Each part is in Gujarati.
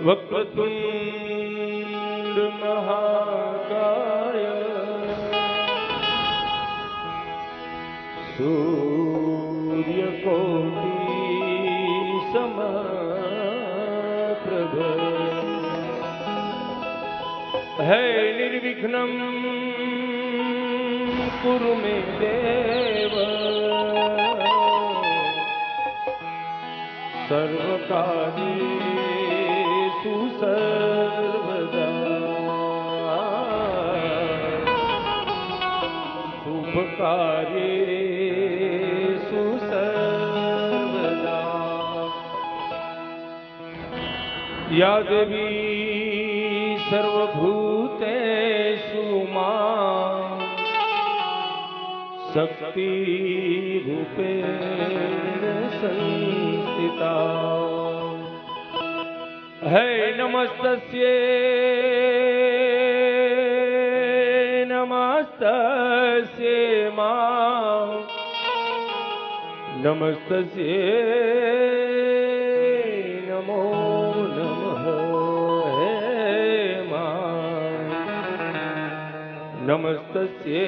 वक्रतुंड महाकाय सूर्यकोटि समप्रभ है निर्विघ्नं कुरु मे देव सर्वकार्येषु सर्वदा शुभकार्येषु सर्वदा या देवी सर्वभूतेषु मां शक्तिरूपेण संस्थिता है नमस्तस्यै नमस्तस्यै मां नमस्तस्यै नमो नमः हे मां नमस्तस्यै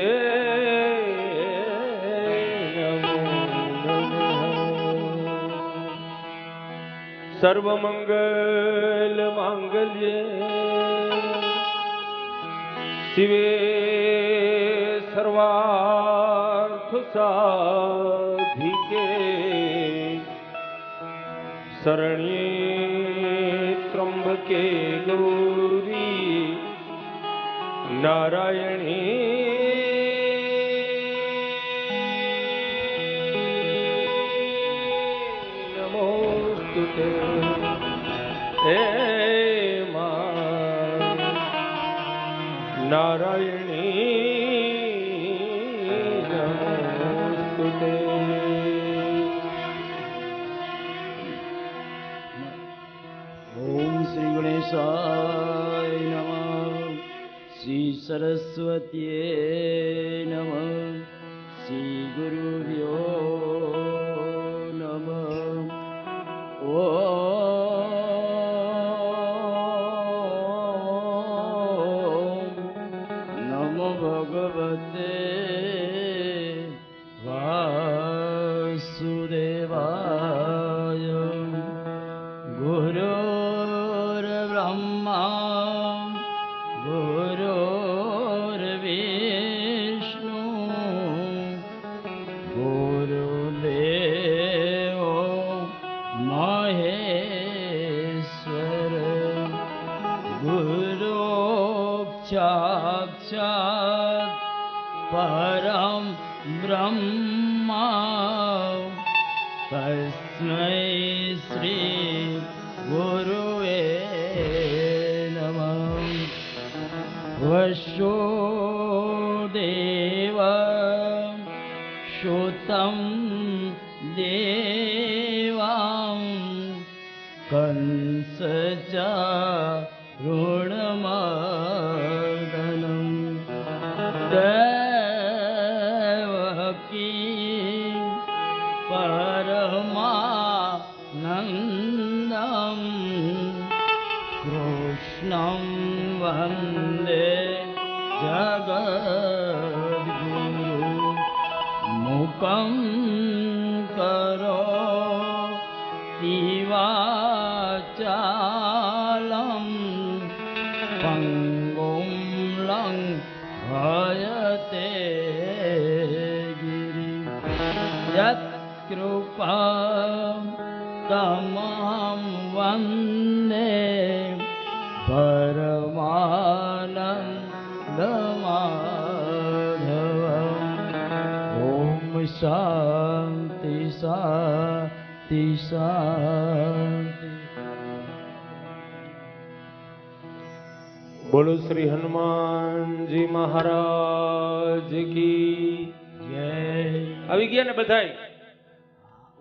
सर्वमंगल मांगल्ये शिवे सर्वार्थ साधिके शरण्ये त्र्यंबके गौरी नारायणी नमोस्तुते हे मां नारायणी नमोस्तुते। ओम श्री गणेशाय नमः, श्री सरस्वत्यै नमः, श्री गुरुभ्यो नमो भगवते वासुदेवाय। गुरुर्ब्रह्मा गुरुर्विष्णु गुरुदेवो महेश्वर गुरु साक्षात् परम ब्रह्मा तस्मै श्री गुरुवे नमः। वसुदेव सुतं देवां कंस ऋणमर्दनं देवकी परमानन्दं कृष्णं वन्दे जगद्गुरु मुखं करोति वाचालं पंगुं लङ्घयते गिरिं यत्कृपातमहं वन्दे परमानन्दमाधवम्। ॐ शान्ति शान्ति शान्ति। बोलो श्री हनुमान जी महाराज की जय। આવી ગયા ને બધાય?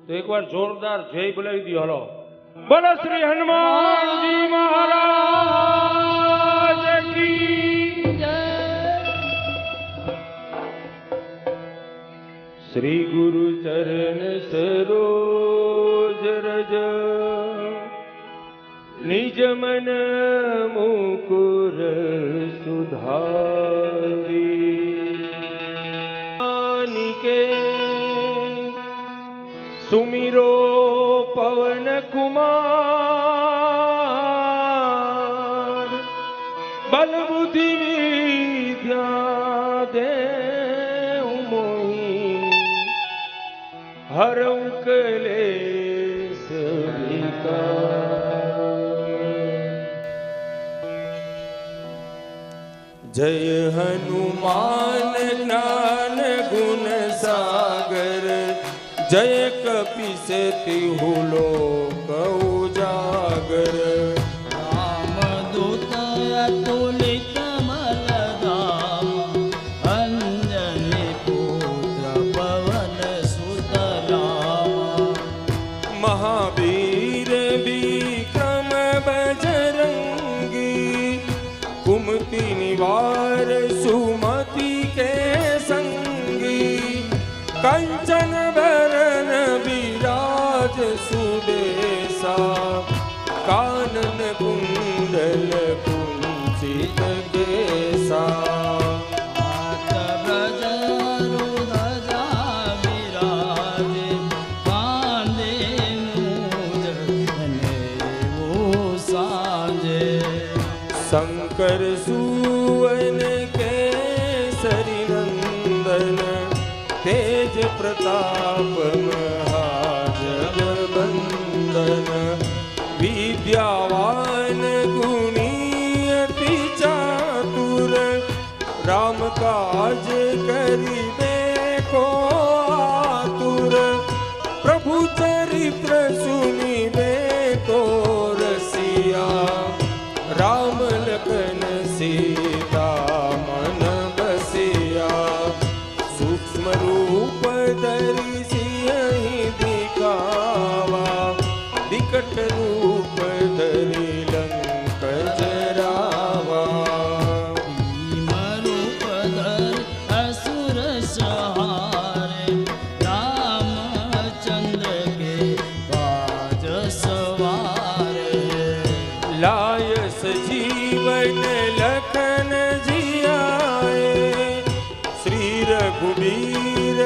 તો એકવાર જોરદાર જય બોલાવી દો. હલો, બોલો શ્રી હનુમાનજી મહારાજ કી જય. શ્રી ગુરુ ચરણ સરોજ રજ નિજ મન મુકુર સુધારી કે સુમિરો પવન કુમાર બલ બુદ્ધિ વિદ્યા દેવ મોહી હરઉ કલેશ વિકાર. જય હનુમાન જ્ઞાન ગુણ સાગર જય કપિસતી હુલો કૌજાગર. રામદૂત અતુલિત મલધામ અંજની પુત્ર પવન સુત રામ. મહાવીર વિક્રમ બજરંગી કુમતિ નિવાર સુમતિ કે સંગી. કંચન વરણ વિરાજ સુદેશા કાનન કુંડલ કુંચિત કેસા. હાથ બ્રજરુ ધજા વિરાજે કાંધે મૂજ ધનેવો સાંજે. શંકર સુવન કેસરી નંદન તેજ પ્રતાપ મહાજગબંદન. વિદ્યાવાન ગુણી અતિ ચાતુર રામ કાજ કરીબે કો આતુર. પ્રભુ ચરિત્ર સુનિબે કો રસિયા રામ લખન સીતા મન બસિયા. સૂક્ષ્મ રૂપ ધરી સિંહ દિખાવા વિકટ રૂપ ધરી લંક જરાવા. ભીમ રૂપ ધર અસુર સંહારે રામચંદ્ર કે કાજ સવારે. લાયસ જીવન લખન જીયાએ શ્રી રઘુબીર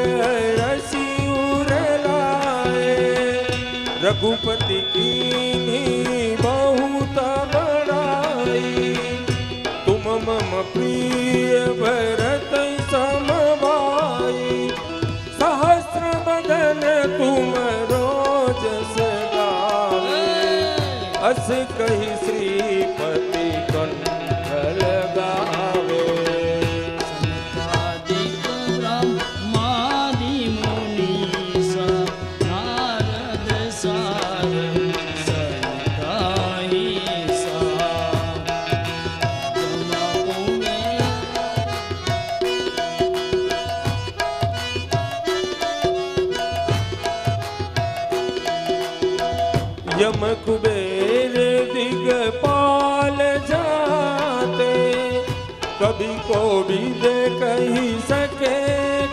હરસી ઉર લાએ. રઘુપતિ कीन्ही बहुत बड़ाई तुम मम प्रिय भरत सम भाई. सहस्र बदन तुम रोज सगावे अस कही श्रीपति कंठ लगावे. सनकादिक ब्रह्मादि मुनीसा नारद सारं सनकाईसा. यम कुबेर दिगपाल जाते कभी को भी दे कही सके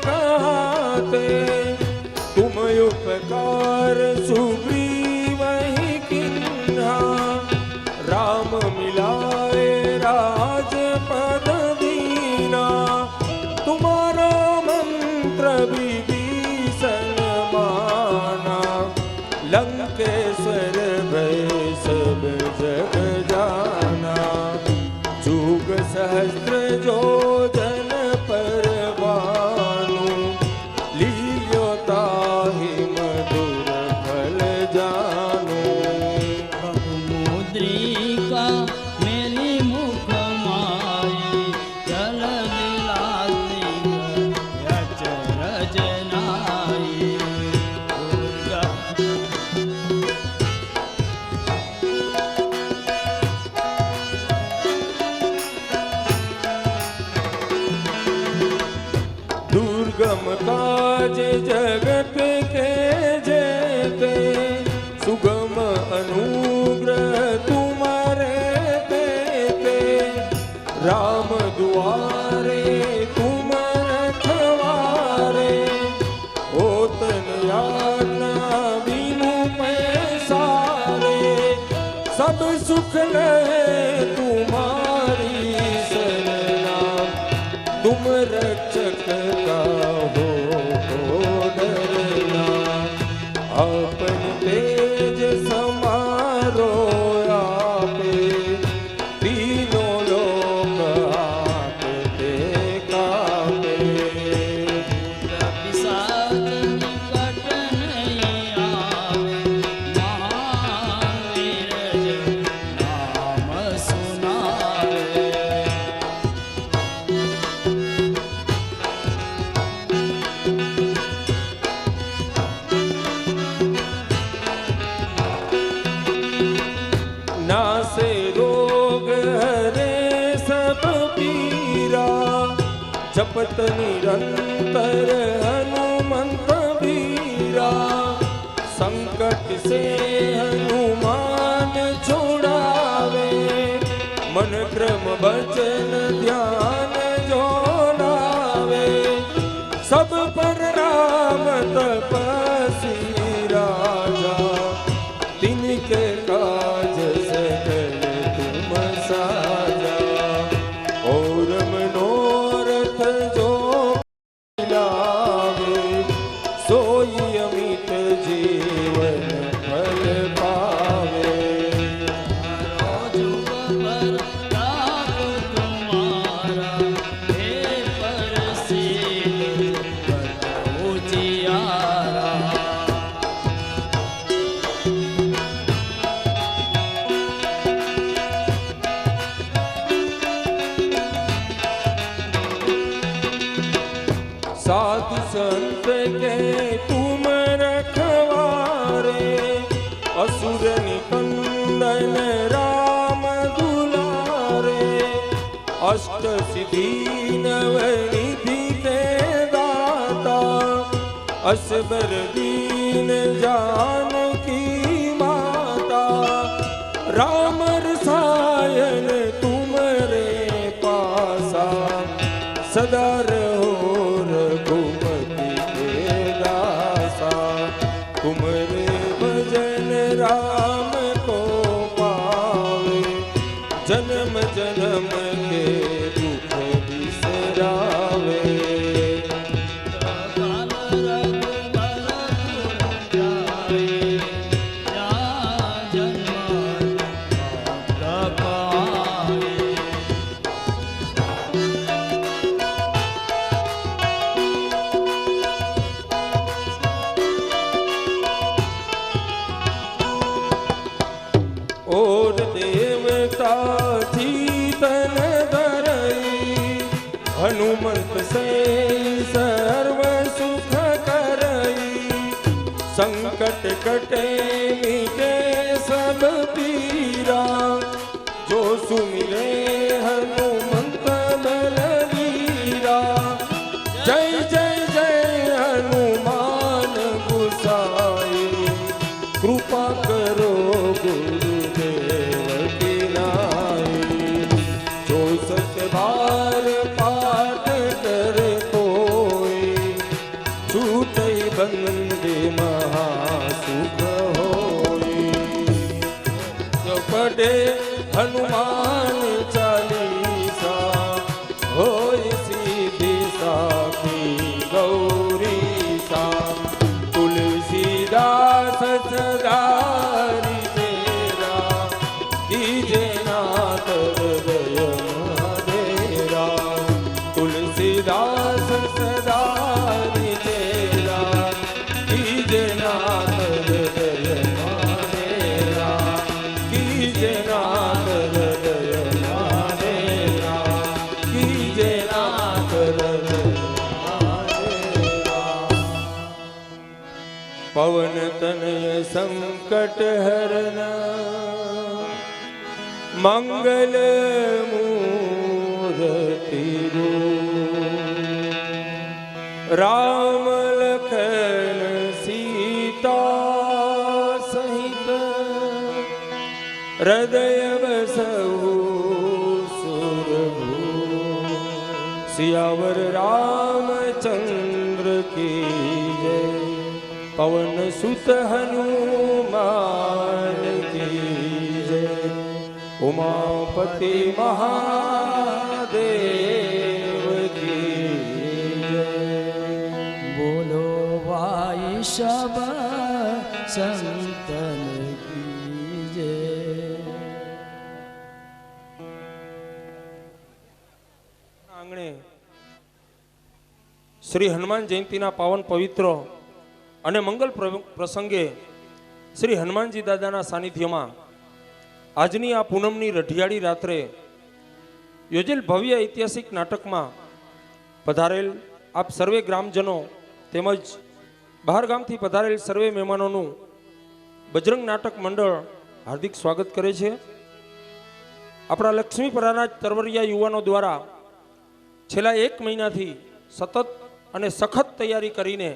कहते. तुम उपकार सुग्रीव ही किन्हा राम मिलाए राजपद दीना. तुम्हारा मंत्र विभीषण माना लंकेश्वर भय सब जग जाना. जुग सहस्त्र जो जन पर अनुग्रह तुम्हारे देते, राम दुआरे तुम रखवारे, हो तन यातना बिनु पैसारे, सब सुख ले तुम्हारी शरणा, तुम रक्षक का हो डरना, अपन तेज समारो आपे, तीनों लोक आपते कापे। पिशाच निकट नहीं आवे, महावीर नाम सुनावे। नासे रोग हरे सब पीरा, जपत निरंतर हनुमंत बीरा, संकट से हनुमान छुड़ावे, मन क्रम वचन ध्यान जो लावे, सब पर राम तपस्वी राजा, तिनके काज सकल तुम साजा, और मनोरथ जो लावे, सोई अमित जीवन फल पावे। रोज पर ताप तुम्हारा, हे परसिद्ध उजियारा। साधु संत के तुम रखवारे, असुर निकंदन राम दुलारे, अष्ट सिद्धि नव निधि के दाता, असबर दीन जानकी माता, राम रसायन तुमरे पासा, सदा रहो रघुपति के दासा, तुमरे भजन राम को पावे, जन्म जन्म के दुख बिसरावे। काल रघुबर पुर जाए, जा जन्म तप आए। और देवता चीतन धरई, हनुमंत से सर्व सुख करई, संकट कटे मिटे सब पीरा, जो सुमिरे हनुमंत बलवीरा, जय जय जय हनुमान गुसाई, कृपा करो गुरुदेव की नाई, जो सत्य बार पाठ करे कोई, छूटई बंदे महासुख होई। जो पढ़े हनुमान चालीसा, होई सीधी साखी गौरी सा, तुलसीदास सदारी तेरा, कीजे नाथ हृदय महादेरा, तुलसीदास सदारी तेरा, कीजे नाथ हृदय महादेरा, कीजे नाथ हृदय महादेरा, कीजे नाथ हृदय महादेरा। पवन तनय संकट हरना, मंगल मूर्ति राम लखन सीता सहित હૃદય બસહુ સુરભૂ સિયાવર રામચંદ્ર કી જય પવન સુત હનુમાન કી જય ઉમાપતિ મહાદેવ કી જય બોલો ભાઈ શબ સંતન કી જય. આંગણે શ્રી હનુમાન જયંતિના પાવન પવિત્ર અને મંગલ પ્રસંગે શ્રી હનુમાનજી દાદાના સાનિધ્યમાં આજની આ પૂનમની રઢિયાળી રાત્રે યોજેલ ભવ્ય ઐતિહાસિક નાટકમાં પધારેલ આપ સર્વે ગ્રામજનો તેમજ બહાર ગામથી પધારેલ સર્વે મહેમાનોનું બજરંગ નાટક મંડળ હાર્દિક સ્વાગત કરે છે. આપણા લક્ષ્મીપરાના તરવરિયા યુવાનો દ્વારા છેલ્લા 1 મહિનાથી સતત અને સખત તૈયારી કરીને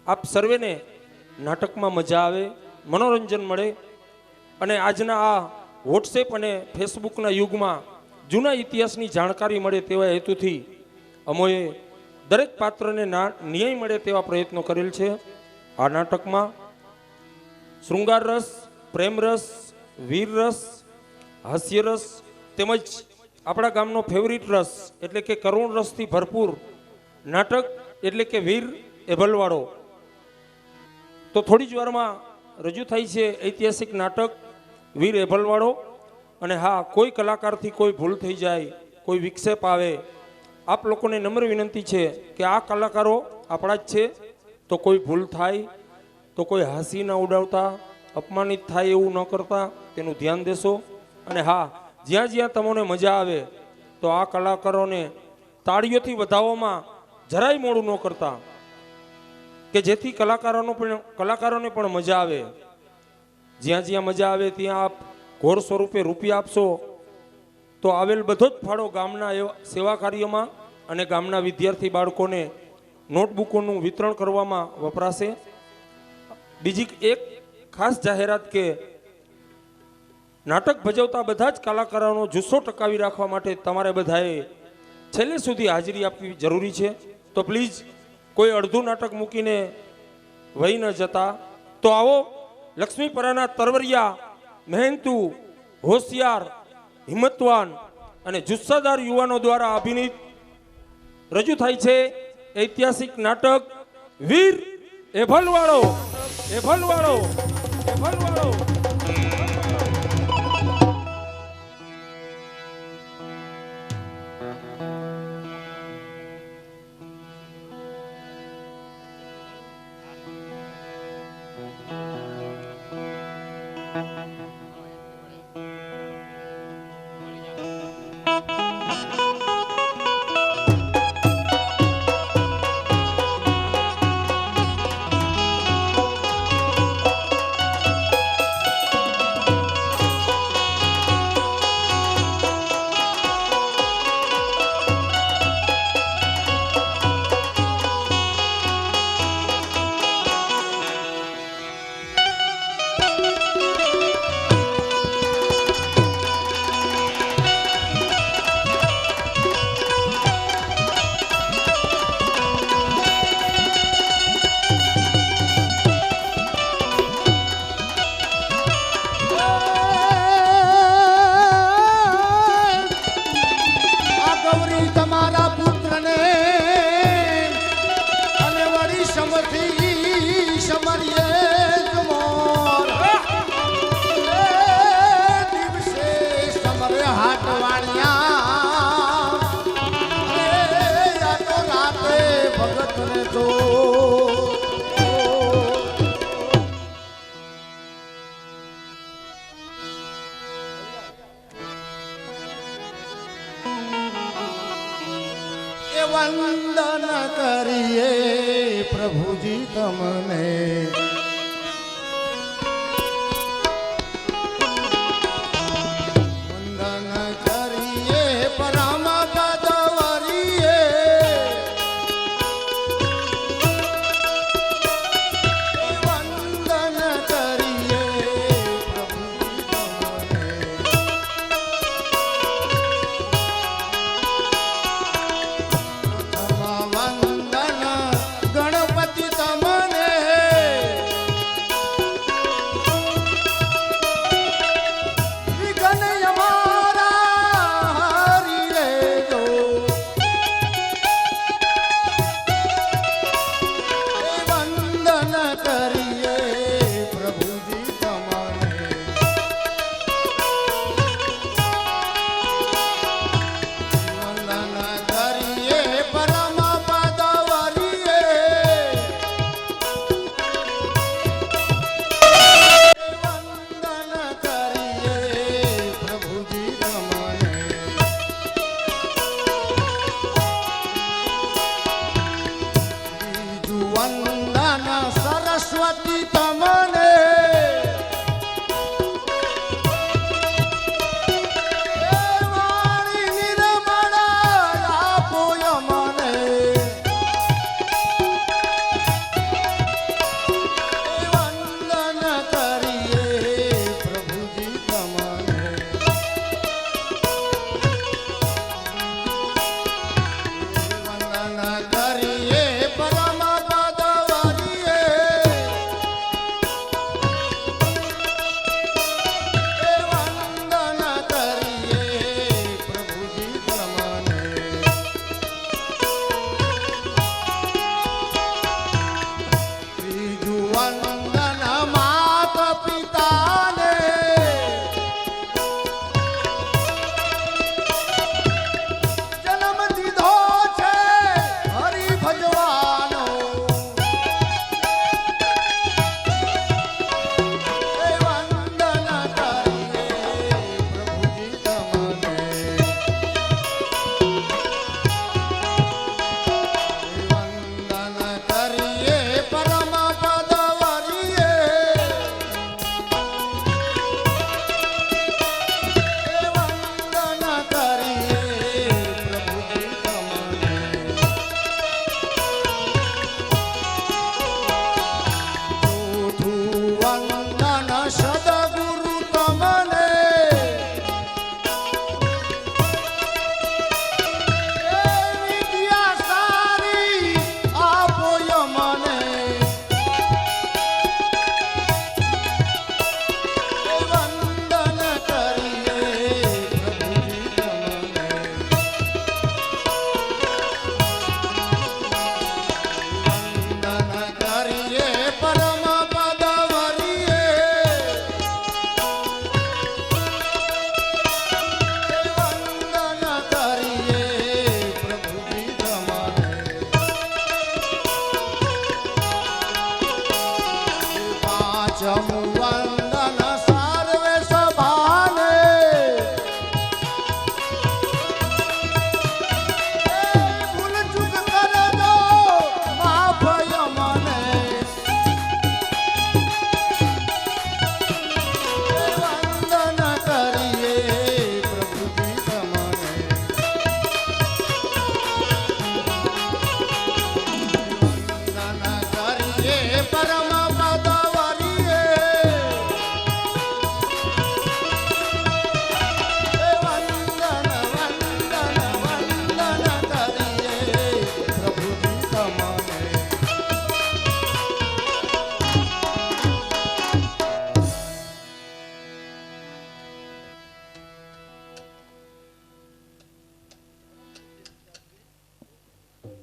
આપ સર્વેને નાટકમાં મજા આવે, મનોરંજન મળે અને આજના આ વોટ્સએપ અને ફેસબુકના યુગમાં જૂના ઇતિહાસની જાણકારી મળે તેવા હેતુથી અમોએ દરેક પાત્રને ન્યાય મળે તેવા પ્રયત્નો કરેલ છે. આ નાટકમાં શૃંગાર રસ, પ્રેમ રસ, વીર રસ, હાસ્ય રસ તેમજ આપણા ગામનો ફેવરિટ રસ એટલે કે કરુણ રસથી ભરપૂર નાટક એટલે કે વીર એભલવાળો તો થોડી જ વારમાં રજૂ થાય છે. ઐતિહાસિક નાટક વીર એભલવાળો. અને હા, કોઈ કલાકારથી કોઈ ભૂલ થઈ જાય, કોઈ વિક્ષેપ આવે, આપ લોકોને નમ્ર વિનંતી છે કે આ કલાકારો આપણા જ છે, તો કોઈ ભૂલ થાય તો કોઈ હાંસી ન ઉડાવતા, અપમાનિત થાય એવું ન કરતા તેનું ધ્યાન દેશો. અને હા, જ્યાં જ્યાં તમને મજા આવે તો આ કલાકારોને તાળીઓથી વધાવવામાં જરાય મોડું ન કરતા કે જેથી કલાકારોને પણ મજા આવે. જ્યાં જ્યાં મજા આવે ત્યાં આપ ઘોર સ્વરૂપે રૂપિયા આપશો તો આવેલ બધો જ ફાળો ગામના સેવા કાર્યમાં અને ગામના વિદ્યાર્થી બાળકોને નોટબુકોનું વિતરણ કરવામાં વપરાશે. બીજી એક ખાસ જાહેરાત કે નાટક ભજવતા બધા જ કલાકારોનો જુસ્સો ટકાવી રાખવા માટે તમારે બધાએ છેલ્લે સુધી હાજરી આપવી જરૂરી છે. તો પ્લીઝ કોઈ અડધું નાટક મૂકીને વહી ન જતા. તો આવો, લક્ષ્મીપરાના તરવરિયા, મહેનતુ, હોશિયાર, હિંમતવાન અને જુસ્સાદાર યુવાનો દ્વારા અભિનીત રજૂ થાય છે ઐતિહાસિક નાટક વીર એભલવાળો. એભલવાળો, એભલવાળો. વંદન કરીએ પ્રભુજી તમને, વંદન કરીએ પરમ પદવરીએ, વંદન કરીએ પ્રભુજી તમને.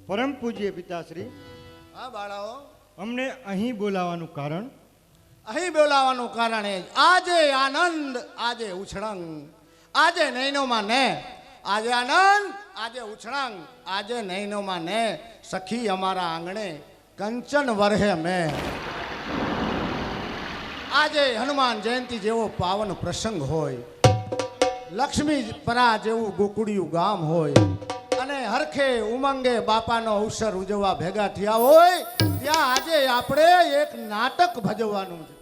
પરમ પૂજ્ય પિતાશ્રી, હા બાળાઓ, અમને અહીં બોલાવાનું કારણ અહીં બોલાવાનું કારણ એ જ, આજે આનંદ, આજે ઉછળંગ, આજે નૈનોમાં ને, આજે આનંદ, આજે ઉછળંગ, આજે નૈનોમાં ને, સખી અમારા આંગણે કંચન વરહે મેં. આજે હનુમાન જયંતિ જેવો પાવન પ્રસંગ હોય, લક્ષ્મી પરા જેવું ગોકુળિયું ગામ હોય, અને હરખે ઉમંગે બાપાનો અવસર ઉજવવા ભેગા થયા હોય, ત્યાં આજે આપણે એક નાટક ભજવવાનું છે.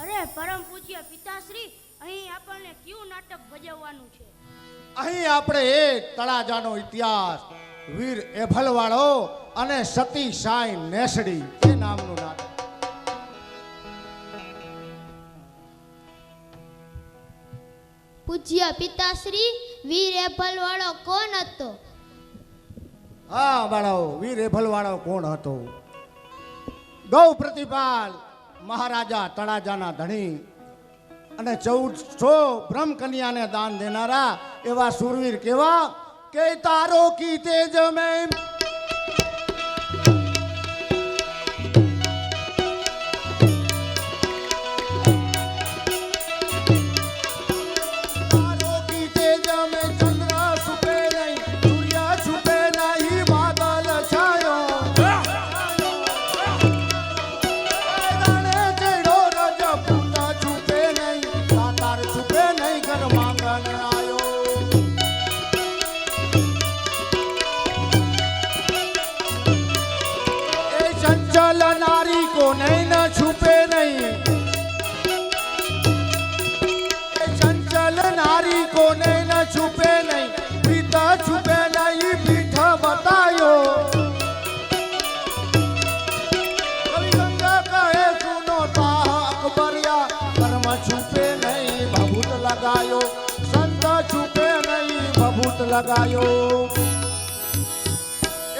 અરે પરમ પૂજ્ય પિતાશ્રી, અહીં આપણને કયું નાટક ભજવવાનું છે? અહીં આપણે એક તળાજાનો ઇતિહાસ, વીર એભલવાળો અને સતી સાઈ નેસડી એ નામનું નાટક. પૂજ્ય પિતાશ્રી, વીર એભલવાળો કોણ હતો? હા બાળાઓ, વીર એભલવાળો કોણ હતો? ગૌ પ્રતિપાલ મહારાજા તળાજાના ધણી અને 1400 બ્રહ્મકન્યાને દાન દેનારા એવા સુરવીર કેવા કે તારો કી તેજ મેં તારો કી તેજ મેં ચંદ્ર છુપે નહીં, સૂર્ય છુપે નહીં, બાદલ છાયો રાણે ચડ્યો રજપૂત છુપે નહીં, સાતાર છુપે નહીં, ઘર માંગણ આયો. એ ચંચલ નારી કો નહીં ન છુપે નહીં, એ ચંચલ નારી કો નહીં ન છુપે નહીં, પીતા છુપે નહીં, પીઠ બતાયો. કવિ ગંગા કહે સુનો તાહ અકબરિયા, કર્મ છુપે નહીં, ભભૂત લગાયો, સંત છુપે નહીં, ભભૂત લગાયો.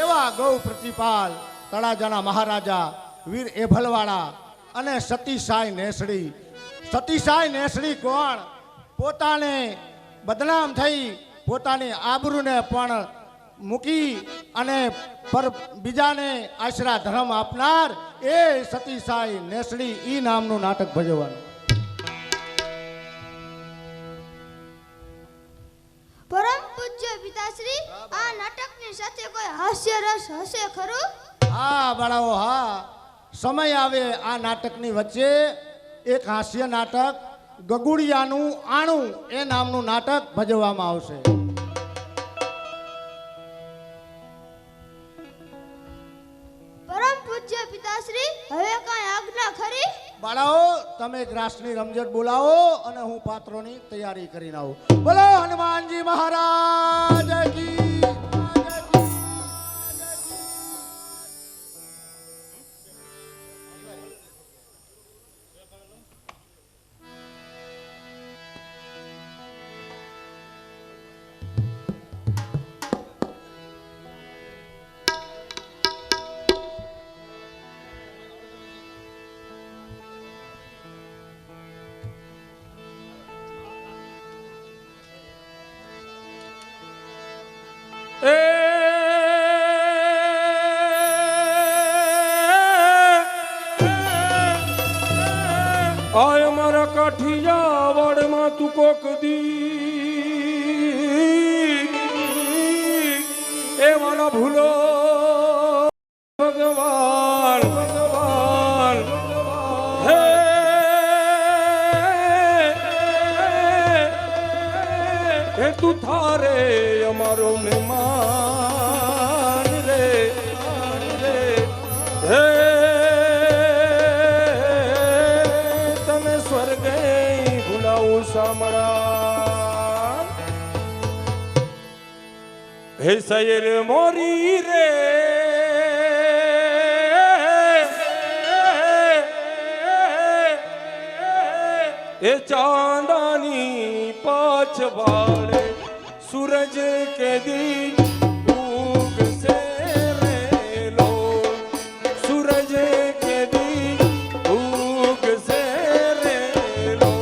એવા ગૌ પ્રતિપાલ તળાજાના મહારાજા વીર એભલવાળા અને સતીસાઈ નેસડી. સતીસાઈ નેસડી કોણ? પોતાને બદનામ થઈ, પોતાની આબરૂને પણ મૂકી અને પર બીજાને આશરા ધર્મ આપનાર એ સતીસાઈ નેસડી ઈ નામનું નાટક ભજવવાનું. પરમ પૂજ્ય પિતાશ્રી, આ નાટકની સાથે કોઈ હાસ્ય રસ હશે ખરું? હા બાળાઓ, હા, સમય આવે આ નાટકની વચ્ચે એક હાસ્ય નાટક ગગુડિયાનું આણું એ નામનું નાટક ભજવવામાં આવશે. પરમ પૂજ્ય પિતાશ્રી, હવે કઈ આજ્ઞા ખરી? બાળાઓ, તમે ગ્રાસની રમઝટ બોલાવો અને હું પાત્રોની તૈયારી કરીને આવું. બોલો હનુમાનજી મહારાજ કી. આય મારા કાઠિયાવાડમાં તું કોક દી એ વાલા ભૂલો ભગવાન ભગવાન હે હે તું થારે અમારો મહેમાન રે હે સામરા હે સૈર મોરી રે એ ચાંદાની પાછવાડે સૂરજ કે દી ઉગ સે રે લો સૂરજ કે દી ઉગ સે રે લો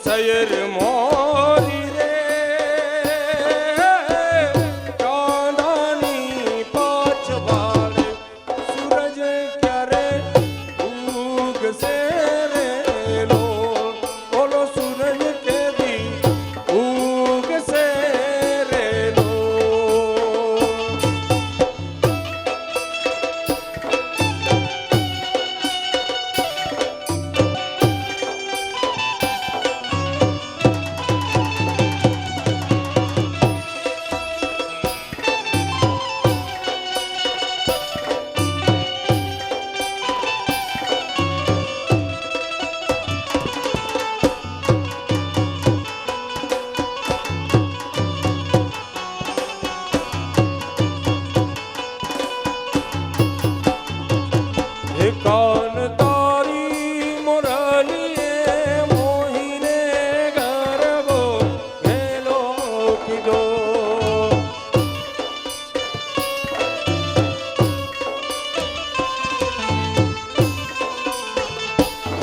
સૈર મોરી રે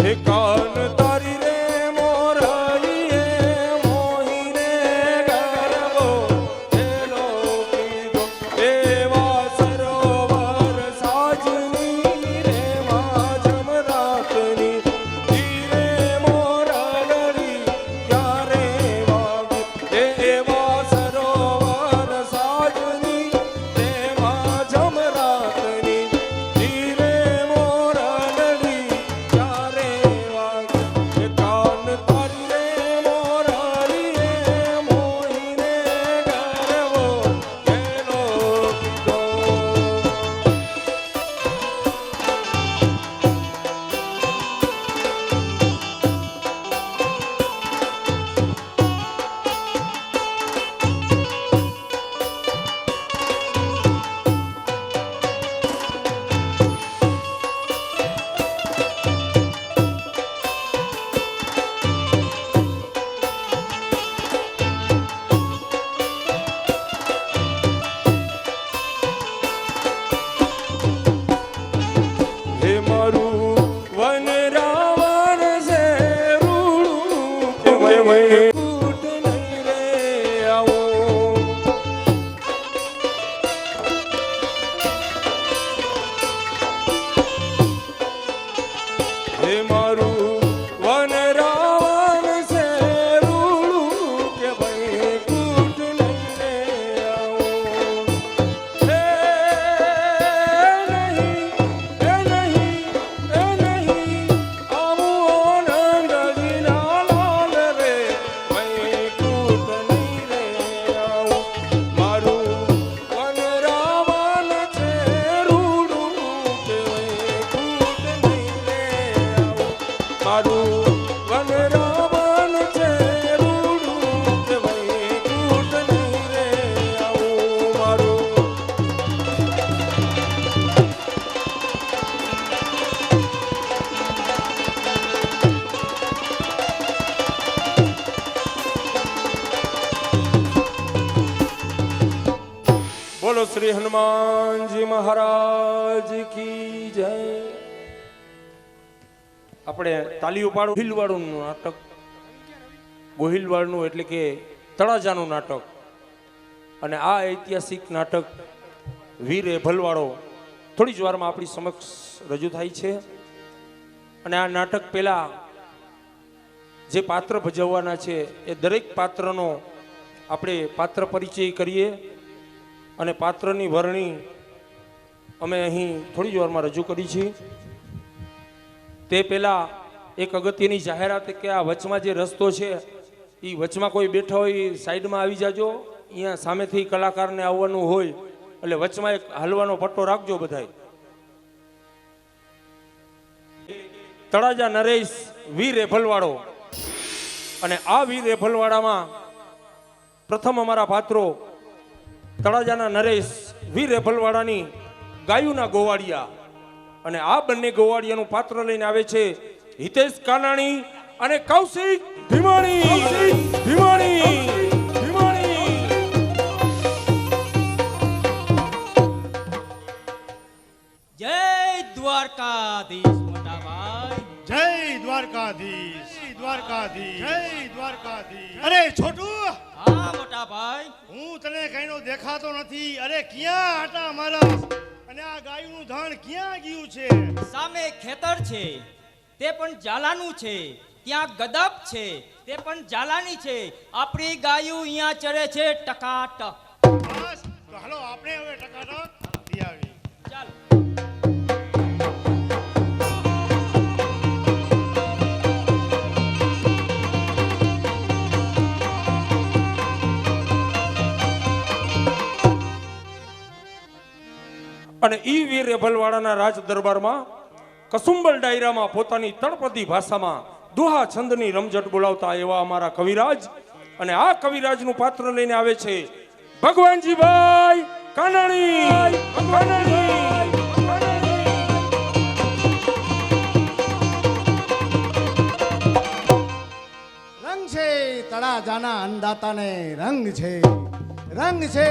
હે કાન તારી રે મોરલીએ મોહીને ગરબો એલો કીધો એવા સરોવર સાજની રે માજમ રાતની ધીરે મોરલડી ક્યારે વાગે એવા સરોવર સાજની રે માજમ રાતની ધીરે મોરલડી ક્યારે વાગે કાન તારી રે મોરલીએ મોહીને ગરબો એલો કીધો હે મારું વન રાવણ છે રૂડું કે વય કૂટ નહીં રે આવો હે મારું વન રાવણ છે રૂડું કે વય કૂટ નહીં રે આવો હે નહીં આવું નંદજીના લાલ રે વૈકુંઠ નહીં રે આવું મારું વન રાવણ છે રૂડું કે વૈકુંઠ નહીં રે આવું મારું વન રાવણ છે રૂડું કે વૈકુંઠ નહીં રે આવું મારું બોલો શ્રી હનુમાનજી મહારાજ કી જય. આપણે તાલીઓ પાડું ગોહિલવાડું નાટક, ગોહિલવાડનું એટલે કે તળાજાનું નાટક, અને આ ઐતિહાસિક નાટક વીર એભલવાળો થોડી જ વારમાં આપણી સમક્ષ રજૂ થાય છે. અને આ નાટક પહેલા જે પાત્ર ભજવવાના છે એ દરેક પાત્રનો આપણે પાત્ર પરિચય કરીએ અને પાત્રની વરણી અમે અહીં થોડી જ વારમાં રજૂ કરી છે. તે પહેલા એક અગત્યની જાહેરાત કે આ વચમાં જે રસ્તો છે એ વચમાં કોઈ બેઠા હોય એ સાઈડમાં આવી જાજો. અહીંયા સામેથી કલાકારને આવવાનું હોય એટલે વચમાં એક હાલવાનો પટ્ટો રાખજો બધાય. તળાજા નરેશ વીર એભલવાળો, અને આ વીર એભલવાડામાં પ્રથમ અમારા પાત્રો તળાજાના નરેશ વીર એભલવાડાની ગાયુના ગોવાળિયા, અને આ બંને ગોવાળિયાનું પાત્ર લઈને આવે છે હિતેશ કાનાણી અને કૌશિક ભીમાણી. જય દ્વારકાધીશ મોટા ભાઈ. જય દ્વારકાધીશ, જય દ્વારકાધીશ, જય દ્વારકાધીશ. અરે છોટુ, હા મોટા ભાઈ. હું તને કઈનો દેખાતો નથી. અરે ક્યાં આટા મારા? અને આ ગાયનું ધાણ ક્યાં ગયું છે? સામે ખેતર છે તે પણ જાલાનું છે, ત્યાં ગદપ છે તે પણ જાલાની છે. આપણી ગાયું અહીંયા ચરે છે ટકાટક. બસ તો હાલો આપણે હવે ટકાટક દી આવી. ચાલો. અને ઈ વીર એભલવાડાના રાજ દરબારમાં કસુંબલ ડાયરામાં પોતાની તળપદી ભાષામાં દુહા છંદની રમઝટ બોલાવતા એવા અમારા કવિરાજ, અને આ કવિરાજનું પાત્ર લઈને આવે છે ભગવાનજીભાઈ કાનાણી. રંગ છે તળાજાના અન્નદાતાને, રંગ છે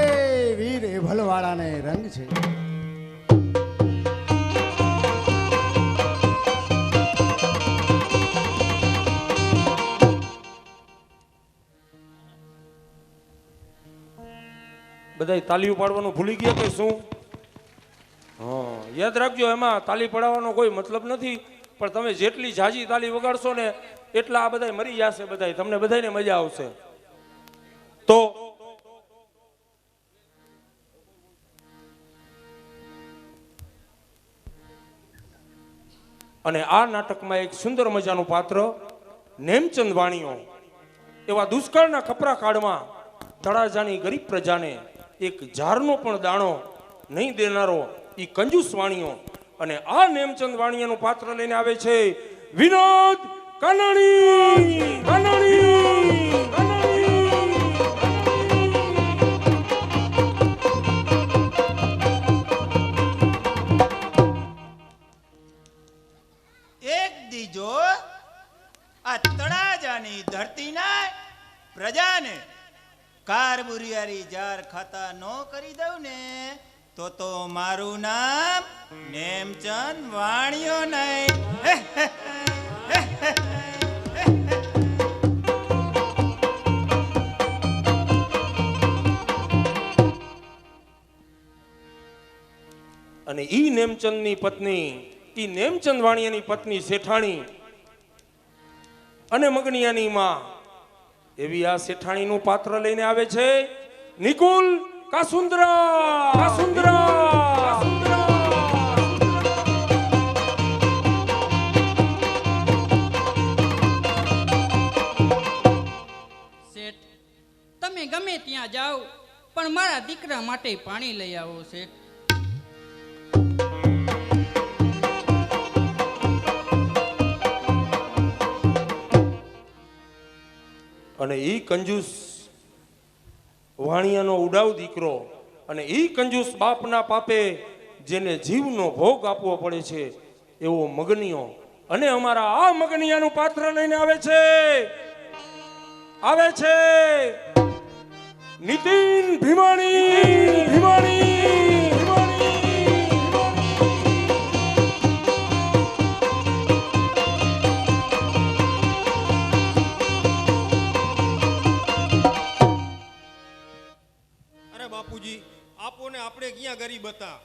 વીર એભલવાડાને, રંગ છે. બધાય તાલીઓ પાડવાનું ભૂલી ગયા કે શું? હા, યાદ રાખજો, એમાં તાલી પડાવવાનો કોઈ મતલબ નથી, પણ તમે જેટલી ઝાઝી તાલી વગાડશો ને એટલા આ બધાય મરી જશે, બધાય તમને બધાયને મજા આવશે. તો અને આ નાટકમાં એક સુંદર મજાનું પાત્ર નેમચંદ વાણીઓ એવા દુષ્કાળના કપરા કાળમાં તળાજાની ગરીબ પ્રજાને એક ઝારનો પણ દાણો નહીં દેનારો ઈ કંજૂસ વાણીઓ, અને આ નેમચંદ વાણીયાનું પાત્ર લઈને આવે છે વિનોદ કાનાણી. એક દીજો આ તળાજાની ધરતીના પ્રજાને કારબુરિયારી જાર ખાતા ન કરી દઉં ને તો મારું નામ નેમચંદ વાણિયો નહીં. અને ઈ નેમચંદની પત્ની, ઈ નેમચંદ વાણિયાની પત્ની શેઠાણી અને મગનિયાની માં એવી આ શેઠાણીનું પાત્ર લઈને આવે છે નિકુલ કાસુંદ્રા. શેઠ, તમે ગમે ત્યાં જાઓ પણ મારા દીકરા માટે પાણી લઈ આવો શેઠ. અને ઈ કંજૂસ વાણિયાનો ઉડાવ દીકરો અને ઈ કંજૂસ બાપના પાપે જેને જીવનો ભોગ આપવો પડે છે એવો મગનિયો, અને અમારા આ મગનિયાનું પાત્ર લઈને આવે છે નીતિન ભીમાણી. બાપુજી આપો ને, આપણે ક્યાં ગરીબ હતા.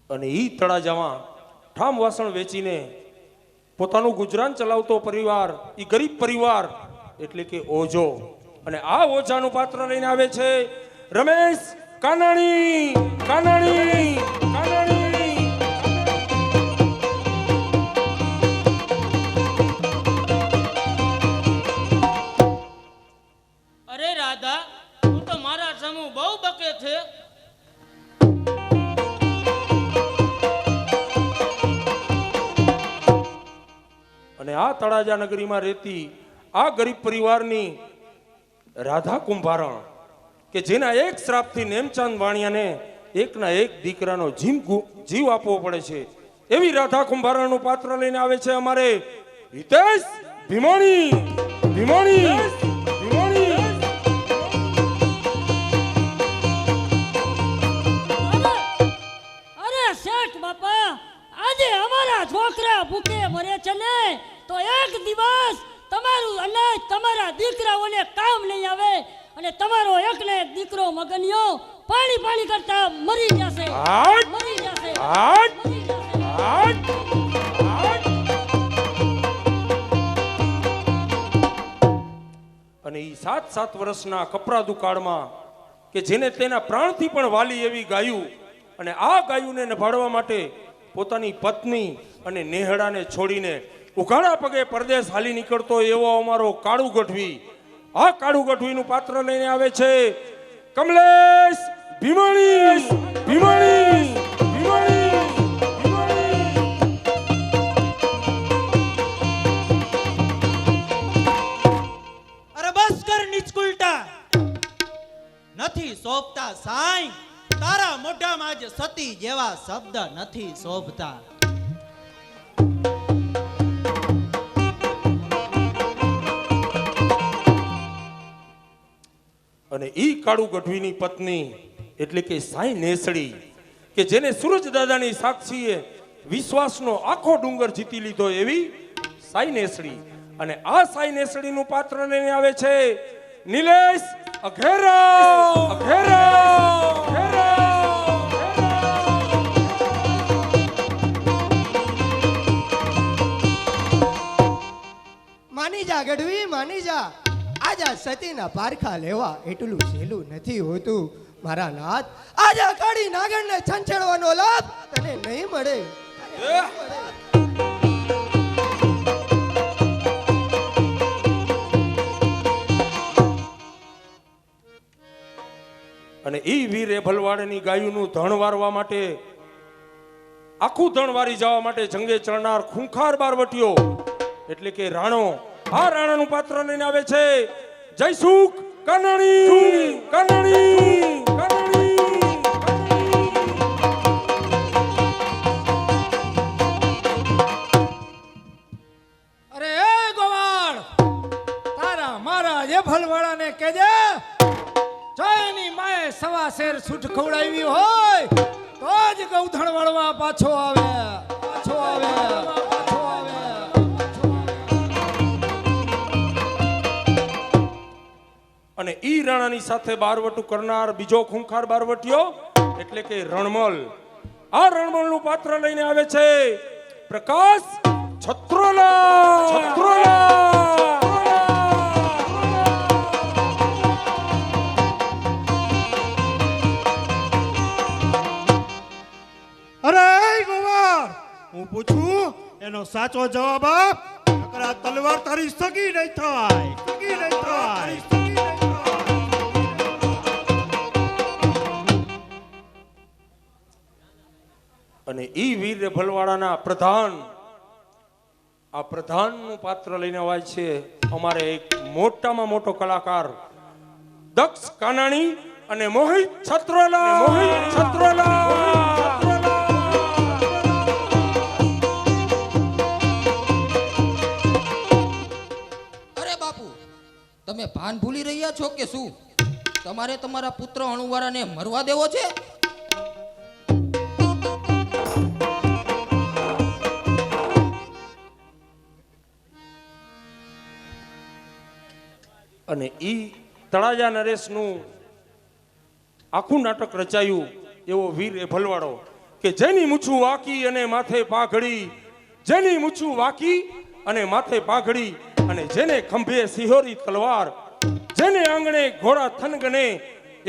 અને ઈ તળાજામાં ઠામ વાસણ વેચીને પોતાનું ગુજરાન ચલાવતો પરિવાર, ઈ ગરીબ પરિવાર એટલે કે ઓજો, અને આ ઓજાનું પાત્ર લઈને આવે છે રમેશ કાનાણી. અરે રાધા, તું તો મારા સમૂહ બહુ બકે છે. અને આ તળાજા નગરીમાં રહેતી આ ગરીબ પરિવારની રાધા કુંભારણ કે જેના એક શ્રાપથી નેમચંદ વાણિયાને એકના એક દીકરાનો જીવ આપવો પડે છે, એવી રાધા કુંભારણનું પાત્ર લઈને આવે છે અમારે હિતેશ ભીમાણી. અરે શેઠ બાપા, આજે અમારા છોકરા ભૂખે મરે છે ને, તો એક દિવસ તમારું અનાજ તમારા દીકરાઓને કામ નહીં આવે અને તમારો એકને એક દીકરો મગનિયો પાણી કરતા મરી જશે. અને ઈ 7 વર્ષના કપરા દુકાળમાં કે જેને તેના પ્રાણથી પણ વાલી એવી ગાયું, અને આ ગાયુંને નિભાડવા માટે પોતાની પત્ની અને નેહડાને છોડીને ઉઘાડા પગે પરદેશ હાલી નીકળતો એવો અમારો કાળુ ગઢવી, આ કાળુ ગઢવીનું પાત્ર લઈને આવે છે કમલેશ ભીમાણી. અરે બસ કર નીચકુલટા, નથી શોભતા સાંઈ, તારા મોઢામાં જ સતી જેવા શબ્દ નથી શોભતા. અને ઈ કાળુ ગઢવીની પત્ની એટલે કે સાઈ નેસડી કે જેને સૂરજ દાદાની સાક્ષીએ વિશ્વાસનો આખો ડુંગર જીતી લીધો એવી સાઈ નેસડી. અને આ સાઈ નેસડીનું પાત્ર લઈને આવે છે નિલેશ અઘેરા. માની જા ગઢવી, માની જા. આજા સતીના પારખા લેવા એટલું સહેલું નથી હોતું મારા નાથ. આજા કાળી નાગણને છંછેડવાનો લાભ તને નહીં મળે. અને ઈ વીર એભલવાડની ગાયુનું ધણ વારવા માટે, આખું ધણ વારી જવા માટે જંગે ચડનાર ખૂંખાર બારવટીઓ એટલે કે રાણો. આ રાણાનું પાત્ર લઈને આવે છે જયસુખ કાનાણી. અરે એ ગોવાળ, તારા મારા એ ભલવાળાને કહેજે જયની માએ સવા શેર છૂટ ખવડાવી હોય તો જ ગૌધણ વાળવા પાછો આવે. અને ઈ રાણાની સાથે બારવટું કરનાર બીજો ખૂંખાર બારવટીયો એટલે કે રણમલ. આ રણમલનું પાત્ર લઈને આવે છે પ્રકાશ છત્રોલા. અરે ગોવાર, હું પૂછું એનો સાચો જવાબ આપ. નકર આ તલવાર તારી સગી નહીં થાય. અને ઈ વીર ભલવાડાના પ્રધાન, આ પ્રધાનનું પાત્ર લઈને આવે છે અમારે એક મોટામાં મોટો કલાકાર દક્ષ કાનાણી અને મોહિત છત્રોલા. અરે બાપુ, તમે ભાન ભૂલી રહ્યા છો કે શું? તમારે તમારા પુત્ર અણુવારાને મરવા દેવો છે? અને ઈ તળાજા નરેશનું આખું નાટક રચાયું એવો વીર એ ભલવાડો કે જેની મૂછું વાકી અને માથે પાઘડી, જેની મૂછું વાકી અને માથે પાઘડી, અને જેને ખંભે સિહોરી તલવાર, જેને આંગણે ઘોડા થનગને,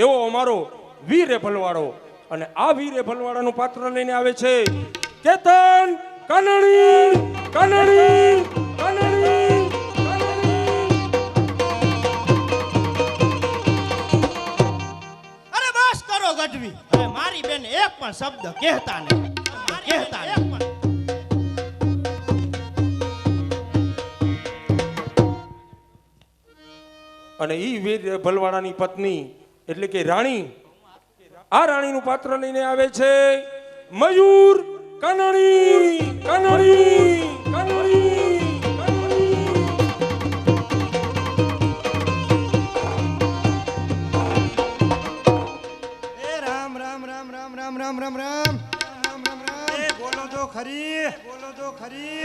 એવો અમારો વીર એ ભલવાડો. અને આ વીર એ ભલવાડાનું પાત્ર લઈને આવે છે કેતન કાનાણી. ગઢવી, હવે મારી બેન એક પણ શબ્દ કહેતા નહીં. અને ઈ વીર ભલવાડાની પત્ની એટલે કે રાણી, આ રાણીનું પાત્ર લઈને આવે છે મયુર કાનાણી. બોલો તો ખરી.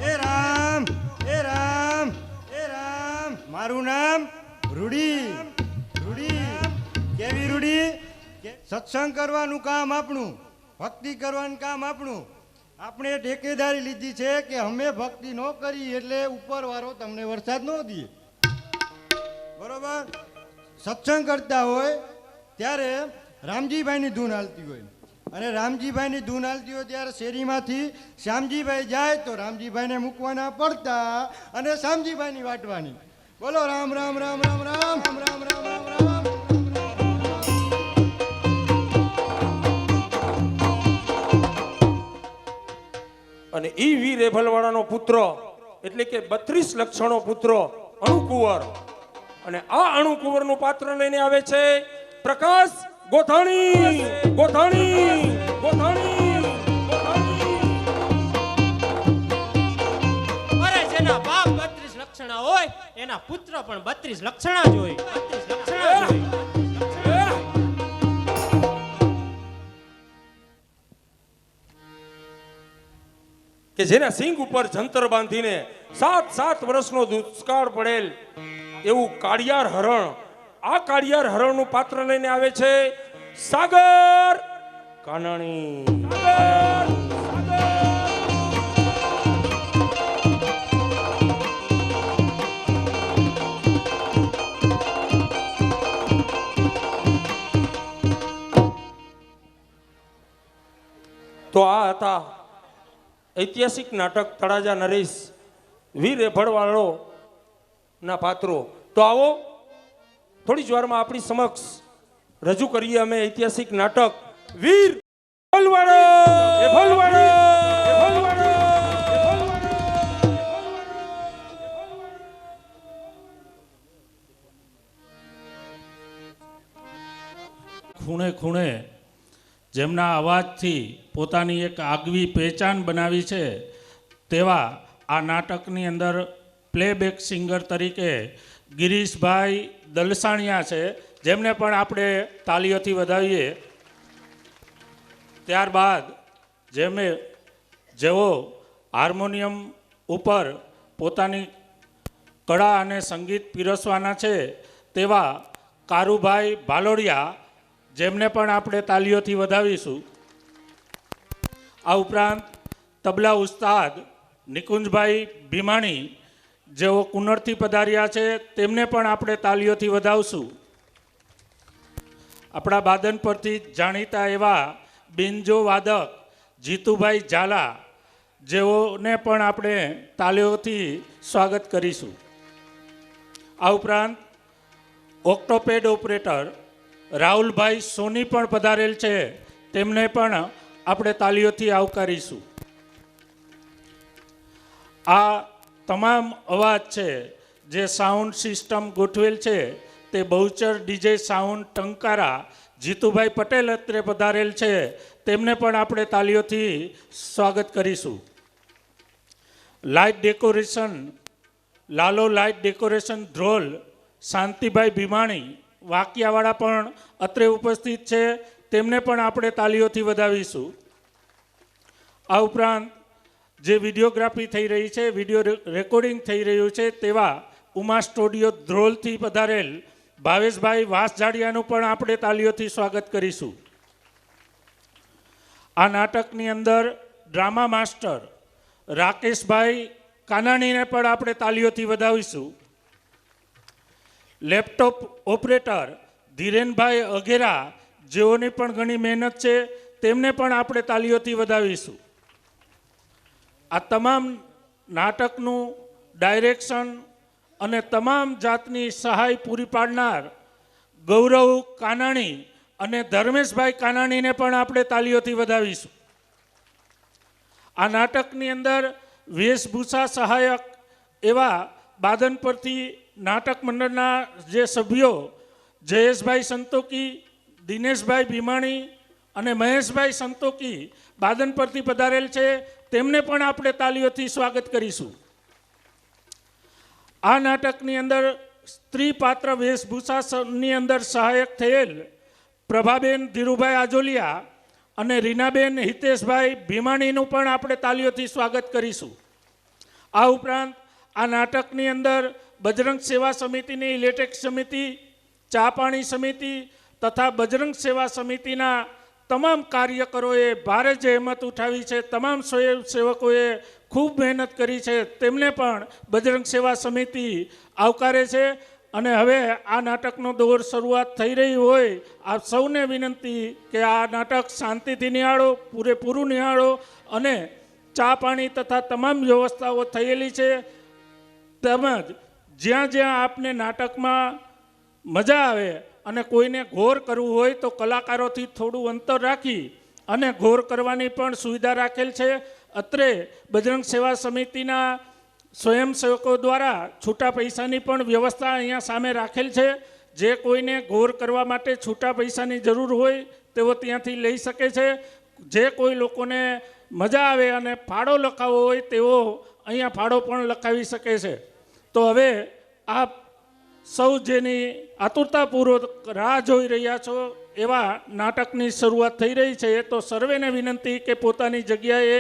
એ રામ. મારું નામ રૂડી. કેવી રૂડી? સત્સંગ કરવાનું કામ આપણું, ભક્તિ કરવાનું કામ આપણું. આપણે ઠેકેદારી લીધી છે કે અમે ભક્તિ ન કરી એટલે ઉપરવાળો તમને વરસાદ ન દે. બરોબર? સત્સંગ કરતા હોય ત્યારે રામજીભાઈની ધૂન હાલતી હોય, અને રામજીભાઈની ધૂન હાલતી હોય ત્યારે શેરીમાંથી શ્યામજીભાઈ જાય તો રામજીભાઈને મૂકવાના પડતા અને શ્યામજીભાઈની વાટવાની. બોલો રામ રામ રામ રામ રામ રામ રામ રામ રામ રામ. અને ઈ વીર એ ભલવાડાનો પુત્ર એટલે કે 32 લક્ષણો પુત્ર અણુકુંવર. અને આ અણુકુંવરનું પાત્ર લઈને આવે છે પ્રકાશ ગોધાણી. અરે જેના બાપ 32 લક્ષણા હોય એના પુત્ર પણ 32 લક્ષણા જ હોય. કે જેના સિંગ ઉપર જંતર બાંધીને 7 વર્ષનો દુષ્કાળ પડેલ એવું કાળિયાર હરણ, આ કાળિયાર હરણનું પાત્ર લઈને આવે છે સાગર કાનાણી. તો આ હતા ઐતિહાસિક નાટક તળાજા નરેશ વીર એભળવાળો ના પાત્રો. તો આવો થોડી જ વારમાં આપણી સમક્ષ રજૂ કરીએ અમે ઐતિહાસિક નાટક વીર એભળવાળો. ખૂણે ખૂણે જેમના અવાજથી પોતાની એક આગવી પહેચાન બનાવી છે તેવા આ નાટકની અંદર પ્લેબેક સિંગર તરીકે ગિરીશભાઈ દલસાણિયા છે, જેમને પણ આપણે તાલીઓથી વધાવીએ. ત્યારબાદ જેઓ હાર્મોનિયમ ઉપર પોતાની કળા અને સંગીત પીરસવાના છે તેવા કારુભાઈ ભાલોડિયા, જેમને પણ આપણે તાલીઓથી વધાવીશું. આ ઉપરાંત તબલા ઉસ્તાદ નિકુંજભાઈ ભીમાણી, જેઓ કુન્નરથી પધાર્યા છે, તેમને પણ આપણે તાલીઓથી વધાવશું. આપણા બાદન પરથી જાણીતા એવા બિંજો વાદક જીતુભાઈ ઝાલા, જેઓને પણ આપણે તાલીઓથી સ્વાગત કરીશું. આ ઉપરાંત ઓક્ટોપેડ ઓપરેટર રાહુલભાઈ સોની પણ પધારેલ છે, તેમને પણ આપણે તાલીઓથી આવકારીશું. આ તમામ અવાજ છે જે સાઉન્ડ સિસ્ટમ ગોઠવેલ છે તે બહુચર ડીજે સાઉન્ડ ટંકારા જીતુભાઈ પટેલ અત્રે પધારેલ છે, તેમને પણ આપણે તાલીઓથી સ્વાગત કરીશું. Light decoration Lalo light decoration Dhrol Shantibhai Bhimani વાકિયાવાળા પણ અત્રે ઉપસ્થિત છે, તેમને પણ આપણે તાલીઓથી વધાવીશું. આ ઉપરાંત જે વિડીયોગ્રાફી થઈ રહી છે, વિડીયો રેકોર્ડિંગ થઈ રહ્યું છે તેવા ઉમા સ્ટુડિયો ધ્રોલથી પધારેલ ભાવેશભાઈ વાસજાડિયાનું પણ આપણે તાલીઓથી સ્વાગત કરીશું. આ નાટકની અંદર ડ્રામા માસ્ટર રાકેશભાઈ કાનાણીને પણ આપણે તાલીઓથી વધાવીશું. લેપટોપ ઓપરેટર ધીરેનભાઈ અઘેરા, જેઓની પણ ઘણી મહેનત છે, તેમને પણ આપણે તાલીઓથી વધાવીશું. આ તમામ નાટકનું ડાયરેક્શન અને તમામ જાતની સહાય પૂરી પાડનાર ગૌરવ કાનાણી અને ધર્મેશભાઈ કાનાણીને પણ આપણે તાલીઓથી વધાવીશું. આ નાટકની અંદર વેશભૂષા સહાયક એવા બાદન પરથી નાટક મંડળના જે સભ્યો જયેશભાઈ સંતોકી, દિનેશભાઈ ભીમાણી અને મહેશભાઈ સંતોકી બાદન પરથી પધારેલ છે, તેમને પણ આપણે તાલીઓથી સ્વાગત કરીશું. આ નાટકની અંદર સ્ત્રી પાત્ર વેશભૂષાની અંદર સહાયક થયેલ પ્રભાબેન ધીરુભાઈ આજોલિયા અને રીનાબેન હિતેશભાઈ ભીમાણીનું પણ આપણે તાલીઓથી સ્વાગત કરીશું. આ ઉપરાંત આ નાટકની અંદર બજરંગ સેવા સમિતિની લેટેક્સ સમિતિ, ચા પાણી સમિતિ તથા બજરંગ સેવા સમિતિના તમામ કાર્યકરોએ ભારે જહેમત ઉઠાવી છે, તમામ સ્વયંસેવકોએ ખૂબ મહેનત કરી છે, તેમને પણ બજરંગ સેવા સમિતિ આવકારે છે. અને હવે આ નાટકનો દોર શરૂઆત થઈ રહી હોય, આપ સૌને વિનંતી કે આ નાટક શાંતિથી નિહાળો, પૂરેપૂરું નિહાળો અને ચા પાણી તથા તમામ વ્યવસ્થાઓ થયેલી છે. તેમજ જ્યાં જ્યાં આપને નાટકમાં મજા આવે અને કોઈને ઘોર કરવું હોય તો કલાકારોથી થોડું અંતર રાખી અને ઘોર કરવાની પણ સુવિધા રાખેલ છે. અત્રે બજરંગ સેવા સમિતિના સ્વયંસેવકો દ્વારા છૂટા પૈસાની પણ વ્યવસ્થા અહીંયા સામે રાખેલ છે. જે કોઈને ઘોર કરવા માટે છૂટા પૈસાની જરૂર હોય તેઓ ત્યાંથી લઈ શકે છે. જે કોઈ લોકોને મજા આવે અને ફાળો લખાવવો હોય તેઓ અહીંયા ફાળો પણ લખાવી શકે છે. તો હવે આ સૌ જેની આતુરતાપૂર્વક રાહ જોઈ રહ્યા છો એવા નાટકની શરૂઆત થઈ રહી છે. તો સર્વેને વિનંતી કે પોતાની જગ્યાએ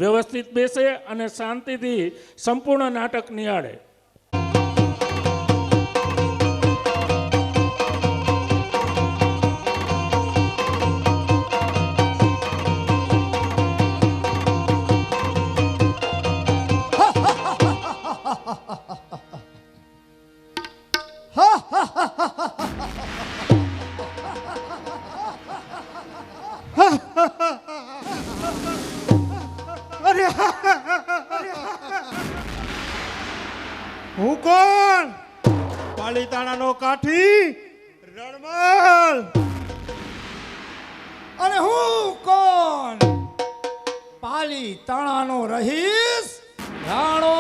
વ્યવસ્થિત બેસે અને શાંતિથી સંપૂર્ણ નાટક નિહાળે. હું કોણ? પાલીતાણાનો કાઠી રણમલ. અને હું કોણ? પાલી તાણાનો રહીશ રાણો.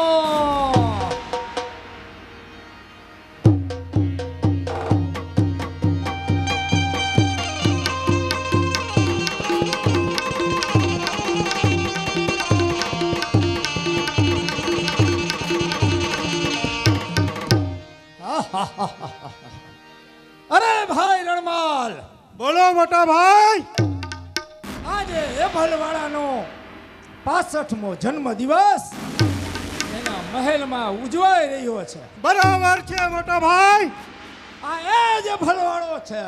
અરે ભાઈ રણમાલ, બોલો મોટા ભાઈ. આજે એભલવાળાનો 65મો જન્મ દિવસ એના મહેલમાં ઉજવાઈ રહ્યો છે. બરાબર છે મોટા ભાઈ. આ એ જ એભલવાળો છે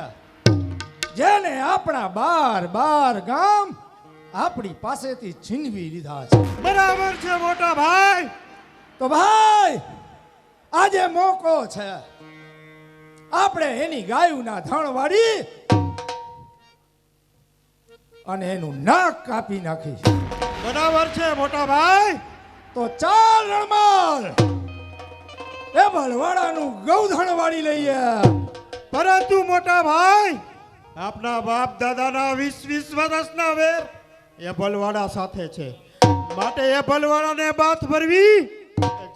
જેને આપણા 12 ગામ આપણી પાસેથી છીનવી લીધા છે. બરાબર છે મોટા ભાઈ. તો ભાઈ આજે મોકો છે આપણે એની ગાયુના ધણ વાળી અને એનું નાક કાપી નાખી. બરાબર છે મોટા ભાઈ. તો ચાલ રણમાલ, એ ભલવાડાનું ગૌધણ વાળી લઈએ. પરંતુ મોટા ભાઈ, આપના બાપ દાદાના 20 વર્ષના વેર એ ભલવાડા સાથે છે, માટે એ ભલવાડાને બાથ ભરવી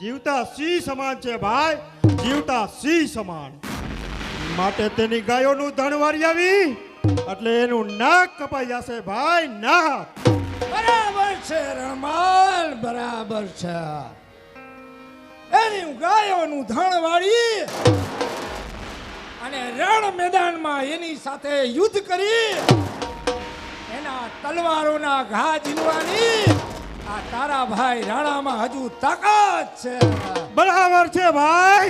જીવતા સિંહ સમાન છે ભાઈ, જીવતા સિંહ સમાન. માટે તેની ગાયોનું ધણ વારી આવી એટલે એનું નાક કપાઈ જશે ભાઈ, નાક. બરાબર છે રણમાલ, બરાબર છે. એની ગાયોનું ધણ વાળી અને રણ મેદાનમાં એની સાથે યુદ્ધ કરી એના તલવારોના ઘા ઝીલવાની આ તારા ભાઈ રાણામાં હજુ તાકાત છે. બરાબર છે ભાઈ.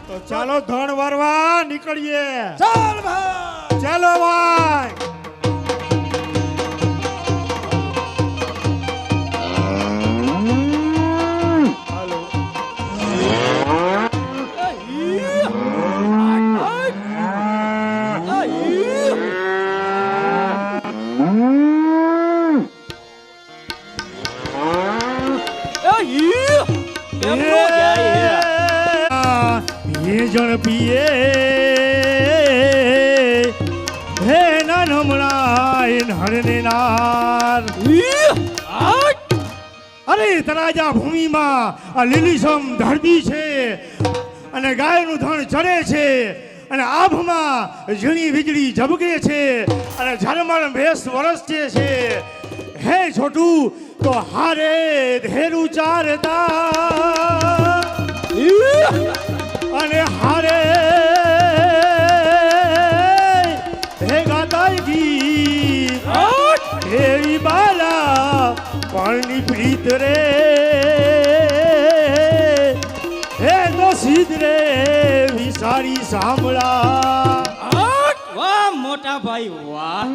તો ચાલો ધણ વારવા નીકળીએ. ચાલ ભાઈ, ચાલો ભાઈ. જણ પીએ હે નમણાય હરને નાર. અરે તરાજા ભૂમિમાં આ લીલીછમ ધરતી છે અને ગાયનું ધણ ચડે છે અને આભમાં ઝીણી વીજળી ઝબકે છે અને ઝરમર ભેસ વરસતે છે. હે છોટું તો હારે ધેરું ચારતા અને હારે ભેગા તાઈ એવી બાલા પાણી પ્રીત રે હે તો સીધ રે વિસારી સાંભળા. વાહ મોટા ભાઈ વાહ.